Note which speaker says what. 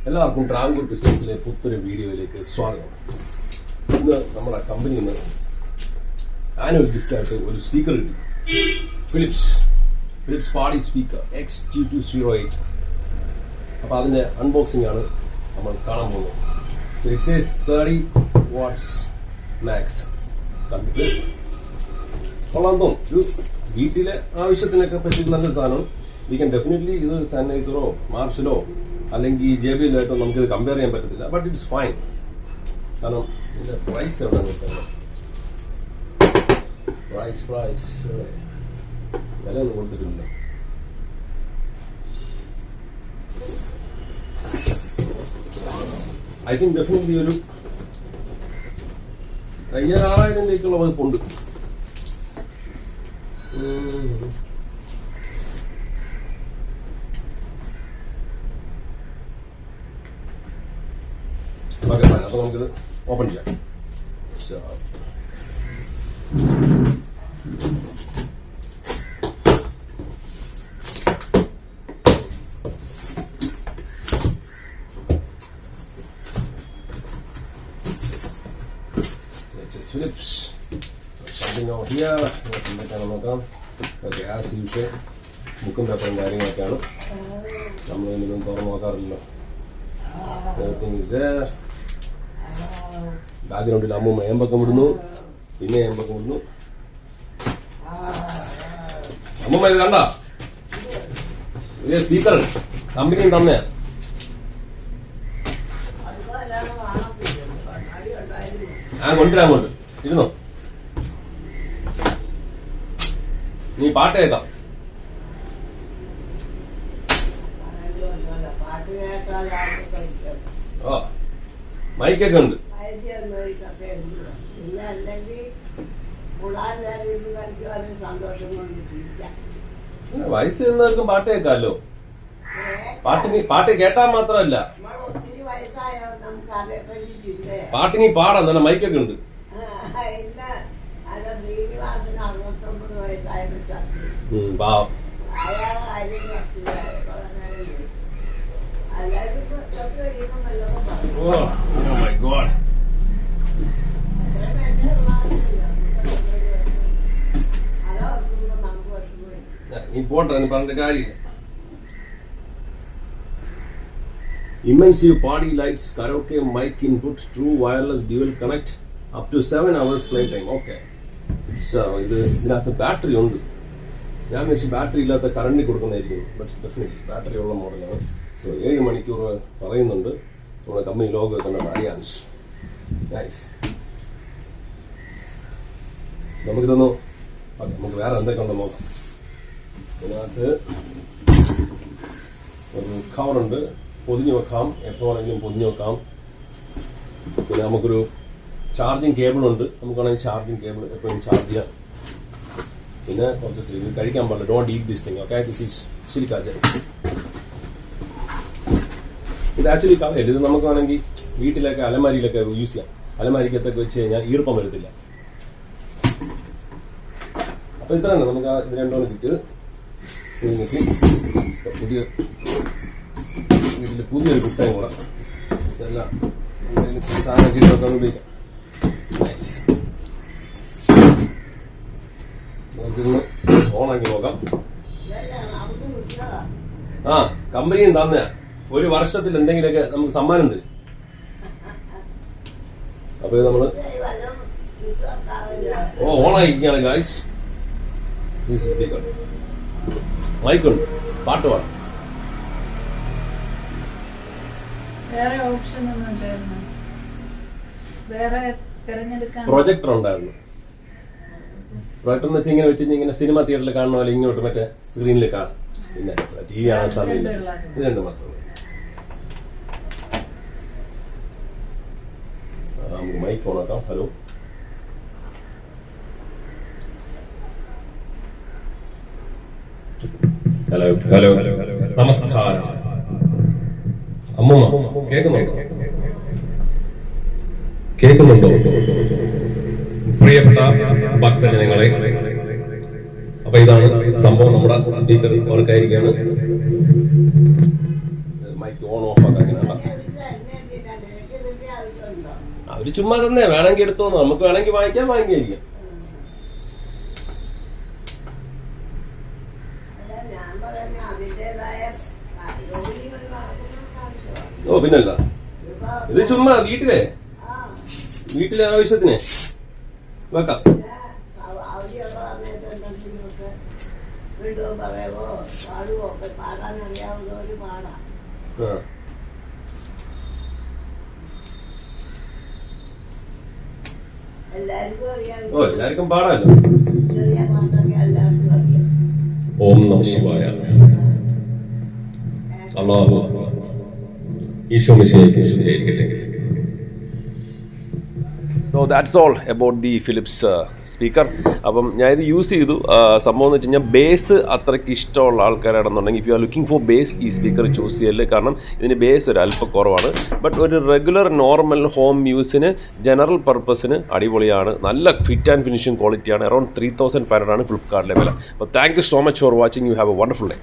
Speaker 1: എല്ലാവർക്കും ട്രാവൻകൂർ ബിസിനസ്സിലെ പുത്തൊരു വീഡിയോയിലേക്ക് സ്വാഗതം. ഇന്ന് നമ്മുടെ കമ്പനിയിൽ നിന്ന് ആനുവൽ ഗിഫ്റ്റായിട്ട് ഒരു സ്പീക്കർ കിട്ടി. Philips party speaker XG208. അപ്പോൾ അതിന്റെ അൺബോക്സിംഗ് ആണ് നമ്മൾ കാണാൻ പോകുന്നത്. So it says 30 watts max. കണ്ടിട്ട് കൊള്ളാൻ തോന്നും. ഒരു വീട്ടിലെ ആവശ്യത്തിനൊക്കെ പറ്റിയ നല്ലൊരു സാധനം. വി ക്യാൻ ഡെഫിനറ്റ്ലി ഇത് സാനിറ്റൈസറോ മാർഷലോ അല്ലെങ്കിൽ JBL ആയിട്ടോ നമുക്കിത് കമ്പയർ ചെയ്യാൻ പറ്റത്തില്ല. But it's fine. കാരണം ഇതിന്റെ പ്രൈസ് എവിടെയാണ് കിട്ടുന്നത്? പ്രൈസ് വില ഒന്നും കൊടുത്തിട്ടില്ല. ഐ തിങ്ക് ഡെഫിനറ്റ്ലി ഒരു 5,000-6,000 രൂപയ്ക്കുള്ള വകുപ്പുണ്ട്. ഓക്കെ, അപ്പൊ നമുക്കിത് ഓപ്പൺ ചെയ്യാം. Philips. Something over here. എന്തൊക്കെയാണ് നോക്കാം. ഓക്കെ, ആസ് യൂഷ്വൽ ബുക്കും പേപ്പറും കാര്യങ്ങളൊക്കെയാണ്. നമ്മൾ ഇതിലും തുറന്നു നോക്കാറില്ലല്ലോ. Everything is there. ബാക്ക്ഗ്രൗണ്ടിൽ അമ്മൂമ്മ ഏമ്പക്കം വിടുന്നു, പിന്നെ ഏമ്പക്കം വിടുന്നു. അമ്മൂമ്മ ഇത് കണ്ട ഇതേ സ്പീക്കർ കമ്പനിയും തന്നെയാ. കൊണ്ടുവരാൻ കൊണ്ട് ഇരുന്നോ, നീ പാട്ട് കേൾക്കാം. ഓ, മൈക്കൊക്കെ ഉണ്ട്. വയസ്സ് ചെന്നവർക്കും പാട്ട് കേൾക്കാമല്ലോ. പാട്ട് കേട്ടാൽ മാത്രമല്ല, പാട്ടിനി പാടാം. തന്നെ മൈക്കൊക്കെ ഉണ്ട്. പാവം. Oh my God. നീ പോട്ടെ, നീ പറഞ്ഞിട്ട് കാര്യമില്ല. Immersive party lights, karaoke mic input, true wireless dual connect, up to 7 hours play time. Okay. So ഇതിനകത്ത് ബാറ്ററി ഉണ്ട്. ഞാൻ വെച്ച് ബാറ്ററി ഇല്ലാത്ത കറണ്ട് കൊടുക്കുന്നതായിരിക്കും. ബട്ട് ഡെഫിനറ്റ്ലി ബാറ്ററി ഉള്ള മോഡലാണ്. സോ 7 മണിക്കൂർ പറയുന്നുണ്ട്. നമ്മുടെ കമ്പനി ലോഗോ കണ്ട അലിയാൻസ്. നൈസ്. നമുക്കിതൊന്ന് നമുക്ക് വേറെ എന്തൊക്കെ ഉണ്ടെന്ന് നോക്കാം. ഇതിനകത്ത് ഒരു കവറുണ്ട്. പൊതിഞ്ഞു വെക്കാം, എപ്പോൾ വേണമെങ്കിലും പൊതിഞ്ഞു വെക്കാം. പിന്നെ നമുക്കൊരു ചാർജിങ് കേബിൾ ഉണ്ട്. നമുക്ക് വേണമെങ്കിൽ ചാർജിങ് കേബിൾ എപ്പോഴും ചാർജ് ചെയ്യാം. പിന്നെ കുറച്ച് ഇത് കഴിക്കാൻ പാടില്ല. Don't eat this thing. Okay, this is silica gel. ഇത് ആക്ച്വലി കളയല്ല. ഇത് നമുക്ക് വേണമെങ്കിൽ വീട്ടിലൊക്കെ അലമാരിയിലൊക്കെ യൂസ് ചെയ്യാം. അലമാരിക്കത്തൊക്കെ വെച്ച് കഴിഞ്ഞാൽ ഈർപ്പം വരത്തില്ല. അപ്പൊ ഇത്ര തന്നെ നമുക്ക് ഇത് രണ്ടോളം കിട്ടിയത്. പുതിയ വീട്ടിൽ പുതിയൊരു കുട്ടയും കൂടെ ഇതെല്ലാം സാധനം കീഴൊക്കെ ഉപയോഗിക്കാം. നമുക്കിന്ന് ഓണാക്കി നോക്കാം. ആ, കമ്പനിയും തന്നെ ഒരു വർഷത്തിൽ എന്തെങ്കിലുമൊക്കെ നമുക്ക് സമ്മാനം തരും. അപ്പൊ ഇത് നമ്മള് ഓണായിരിക്കുകയാണ് ഗായ്സ്. സ്പീക്കർ, മൈക്കുണ്ട്, പാട്ട് പാടാം.
Speaker 2: വേറെ ഓപ്ഷൻ ഒന്നും ഉണ്ടായിരുന്നു? വേറെ തിരഞ്ഞെടുക്കാൻ
Speaker 1: പ്രൊജക്ടർ ഉണ്ടായിരുന്നു. പ്രൊജക്ടർ എന്ന് വെച്ചാൽ ഇങ്ങനെ വെച്ച് ഇങ്ങനെ സിനിമ തിയേറ്ററിൽ കാണുന്ന പോലെ ഇങ്ങോട്ട് മറ്റേ സ്ക്രീനിൽ കാണാം. പിന്നെ TV കാണാൻ സമയമില്ല. ഇത് രണ്ട് മാത്രമേ. നമുക്ക് മൈക്ക് ഓണാക്കാം. ഹലോ, ഹലോ ഹലോ നമസ്കാരം. അമ്മൂമ്മ കേൾക്കുന്നുണ്ടോ? പ്രിയപ്പെട്ട ഭക്തജനങ്ങളെ, അപ്പൊ ഇതാണ് സംഭവം. നമ്മുടെ സ്പീക്കർ വർക്കായിരിക്കാണ്. മൈക്ക് ഓൺ ഓഫ് ആക്കാം അങ്ങനെയുള്ള അവര് ചുമ്മാ തന്നെ വേണമെങ്കിൽ എടുത്തോന്നു, നമുക്ക് വേണമെങ്കിൽ വാങ്ങിക്കാതിരിക്കാം. ഓ പിന്നല്ല, ഇത് ചുമ്മാ വീട്ടിലെ ആവശ്യത്തിന് വെക്കാം. ഓ എല്ലാവർക്കും പാടാമല്ലോ.
Speaker 3: ഓം നമ ശിവായ. അല്ലാഹു ഈശോ മിശിഹായ്ക്ക് സ്തുതിയായിരിക്കട്ടെ.
Speaker 1: So that's all about the Philips speaker. അപ്പം ഞാൻ ഇത് യൂസ് ചെയ്തു. സംഭവം എന്ന് വെച്ച് കഴിഞ്ഞാൽ ബേസ് അത്രയ്ക്ക് ഇഷ്ടമുള്ള ആൾക്കാരാണെന്നുണ്ടെങ്കിൽ if you are looking for bass ഈ സ്പീക്കർ ചൂസ് ചെയ്യല്ലേ. കാരണം ഇതിന് ബേസ് ഒരു അല്പം കുറവാണ്. ബട്ട് ഒരു റെഗുലർ നോർമൽ ഹോം യൂസിന് ജനറൽ പർപ്പസിന് അടിപൊളിയാണ്. നല്ല ഫിറ്റ് ആൻഡ് ഫിനിഷിംഗ് ക്വാളിറ്റിയാണ്. അറൌണ്ട് 3500 ആണ് ഫ്ലിപ്കാർട്ടിലെ വില. അപ്പോൾ thank you so much for watching. You have a wonderful day.